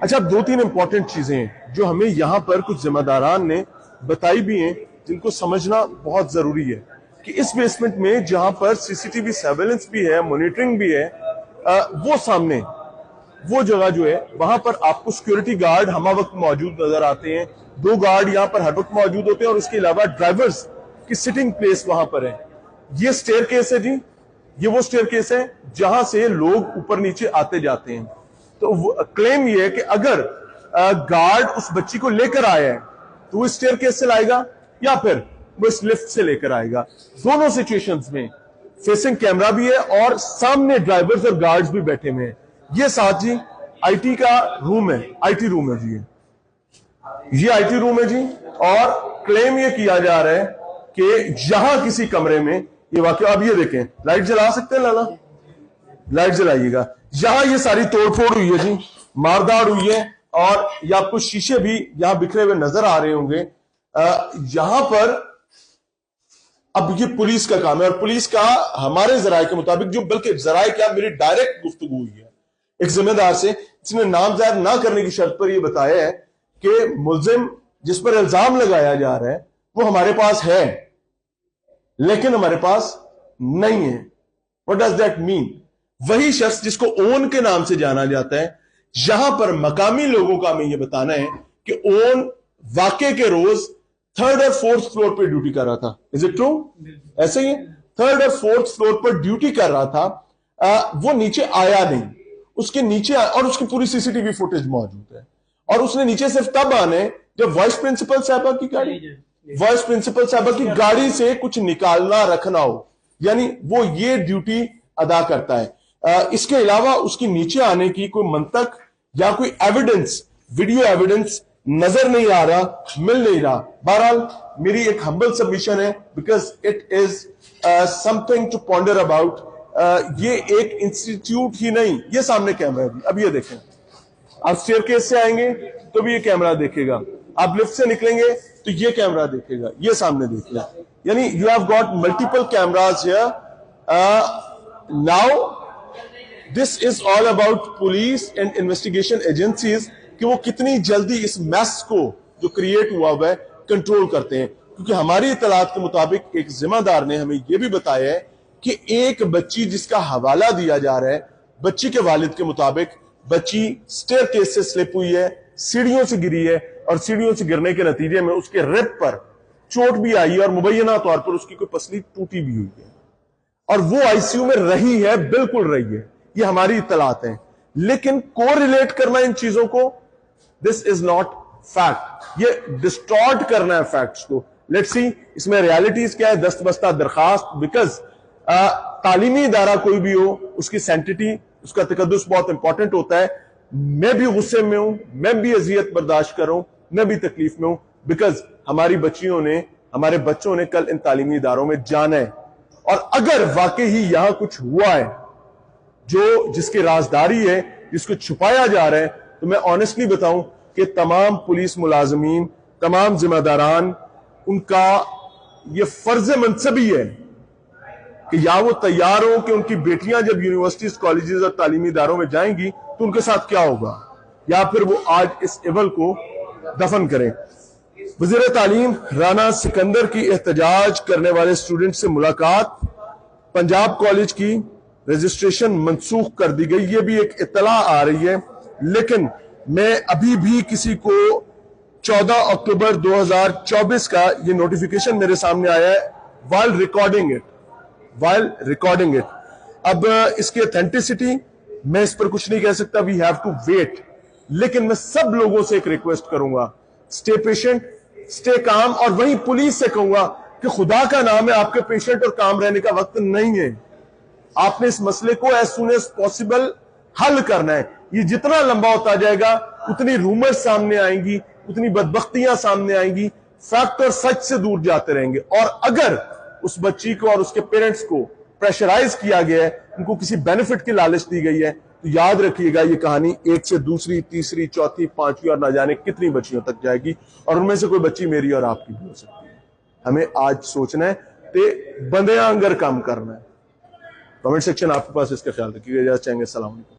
अच्छा, अब दो तीन इंपॉर्टेंट चीजें हैं जो हमें यहाँ पर कुछ जिम्मेदारान ने बताई भी हैं, जिनको समझना बहुत जरूरी है कि इस बेसमेंट में जहां पर सीसीटीवी सर्वेलेंस भी है, मॉनिटरिंग भी है, वो सामने वो जगह जो है वहां पर आपको सिक्योरिटी गार्ड हमा वक्त मौजूद नजर आते हैं। 2 गार्ड यहाँ पर हर वक्त मौजूद होते हैं और उसके अलावा ड्राइवर्स की सिटिंग प्लेस वहां पर है। ये स्टेयर केस है जी, ये वो स्टेयर केस है जहां से लोग ऊपर नीचे आते जाते हैं। तो क्लेम ये है कि अगर गार्ड उस बच्ची को लेकर आया है तो वो स्टेयर केस से लाएगा या फिर वो इस लिफ्ट से लेकर आएगा। दोनों सिचुएशंस में फेसिंग कैमरा भी है और सामने ड्राइवर्स और गार्ड्स भी बैठे हुए हैं। ये साथ जी आईटी का रूम है, आईटी रूम है जी, ये आईटी रूम है जी। और क्लेम ये किया जा रहा है कि यहां किसी कमरे में ये वाकया, आप ये देखें, लाइट जला सकते हैं लाला, लाइट जलाइएगा। यहां ये सारी तोड़फोड़ हुई है जी, मारदाड़ हुई है और ये आपको शीशे भी यहां बिखरे हुए नजर आ रहे होंगे। यहां पर अब ये पुलिस का काम है और पुलिस का हमारे जराये के मुताबिक, जो बल्कि जराये क्या मेरी डायरेक्ट गुफ्तगू हुई है एक जिम्मेदार से, जिसने नाम जाहिर ना करने की शर्त पर यह बताया है कि मुलजिम जिस पर इल्जाम लगाया जा रहा है वो हमारे पास है लेकिन हमारे पास नहीं है। What does that mean? वही शख्स जिसको ओन के नाम से जाना जाता है, यहां पर मकामी लोगों का हमें यह बताना है कि ओन वाकई के रोज 3rd और 4th फ्लोर पर ड्यूटी कर रहा था। Is it true? ऐसे ही 3rd और 4th फ्लोर पर ड्यूटी कर रहा था। वो नीचे आया नहीं, उसके नीचे और उसकी पूरी सीसीटीवी फुटेज मौजूद है और उसने नीचे सिर्फ तब आने जब वाइस प्रिंसिपल साहबा की गाड़ी, वाइस प्रिंसिपल साहबा की गाड़ी से कुछ निकालना रखना हो, यानी वो ये ड्यूटी अदा करता है। इसके अलावा उसकी नीचे आने की कोई मंतक या कोई एविडेंस, वीडियो एविडेंस नजर नहीं आ रहा, मिल नहीं रहा। बहरहाल मेरी एक हम्बल सबमिशन है, because it is something to ponder about. ये एक इंस्टीट्यूट ही नहीं, ये सामने कैमरा है, अब ये देखें, आप स्टेयरकेस से आएंगे तो भी ये कैमरा देखेगा, आप लिफ्ट से निकलेंगे तो ये कैमरा देखेगा, ये सामने देखेगा। यानी you have got multiple cameras here. Now this is all about police and investigation agencies कि वो कितनी जल्दी इस मैस को जो क्रिएट हुआ है कंट्रोल करते हैं। क्योंकि हमारी इतलात के मुताबिक एक जिम्मेदार ने हमें यह भी बताया है कि एक बच्ची जिसका हवाला दिया जा रहा है, बच्ची के वालिद के मुताबिक बच्ची स्टेयर केस से स्लिप हुई है, सीढ़ियों से गिरी है और सीढ़ियों से गिरने के नतीजे में उसके रिब पर चोट भी आई है और मुबैना तौर पर उसकी कोई पसली टूटी भी हुई है और वो आईसीयू में रही है, बिल्कुल रही है। ये हमारी इतलात है, लेकिन कोरिलेट करना इन चीजों को, दिस इज नॉट फैक्ट। ये डिस्टॉर्ट करना है फैक्ट्स को। लेट्स सी इसमें रियलिटीज क्या है, दस्तबस्ता दरखास्त। बिकॉज तालीमी इदारा कोई भी हो, उसकी सेंटिटी, उसका तकद्दुस बहुत इंपॉर्टेंट होता है। मैं भी गुस्से में हूं, मैं भी अजियत बर्दाश्त कर रहा हूं, मैं भी तकलीफ में हूं, बिकॉज हमारी बच्चियों ने, हमारे बच्चों ने कल इन तालीमी इदारों में जाना है। और अगर वाकई ही यहां कुछ हुआ है जो जिसकी राजदारी है, जिसको छुपाया जा रहा है, तो मैं ऑनेस्टली बताऊं कि तमाम पुलिस मुलाजमीन, तमाम जिम्मेदारान, उनका यह फर्ज मनसबी है कि या वो तैयार हो कि उनकी बेटियां जब यूनिवर्सिटीज, कॉलेजेस और तालीमी इदारों में जाएंगी तो उनके साथ क्या होगा, या फिर वो आज इस इवल को दफन करें। वज़ीर तालीम राना सिकंदर की एहतजाज करने वाले स्टूडेंट से मुलाकात, पंजाब कॉलेज की रजिस्ट्रेशन मंसूख कर दी गई, ये भी एक इत्तला आ रही है। लेकिन मैं अभी भी किसी को 14 अक्टूबर 2024 का ये नोटिफिकेशन मेरे सामने आया है while recording it। अब इसकी ऑथेंटिसिटी मैं इस पर कुछ नहीं कह सकता, वी हैव टू वेट। लेकिन मैं सब लोगों से एक रिक्वेस्ट करूंगा, स्टे पेशेंट, स्टे काम। और वहीं पुलिस से कहूंगा कि खुदा का नाम है, आपके पेशेंट और काम रहने का वक्त नहीं है। आपने इस मसले को एज सुन एज पॉसिबल हल करना है। ये जितना लंबा होता जाएगा उतनी रूमर्स सामने आएंगी, उतनी बदबख्तियां सामने आएंगी, फैक्ट और सच से दूर जाते रहेंगे। और अगर उस बच्ची को और उसके पेरेंट्स को प्रेशराइज किया गया है, उनको किसी बेनिफिट की लालच दी गई है, तो याद रखिएगा ये कहानी एक से दूसरी, तीसरी, चौथी, पांचवी और ना जाने कितनी बच्चियों तक जाएगी और उनमें से कोई बच्ची मेरी और आपकी भी हो सकती है। हमें आज सोचना है ते बंदे आंगर काम करना है। कमेंट सेक्शन आपके पास इसका ख्याल रखिएगा। इजाज़त चाहेंगे। अस्सलाम वालेकुम।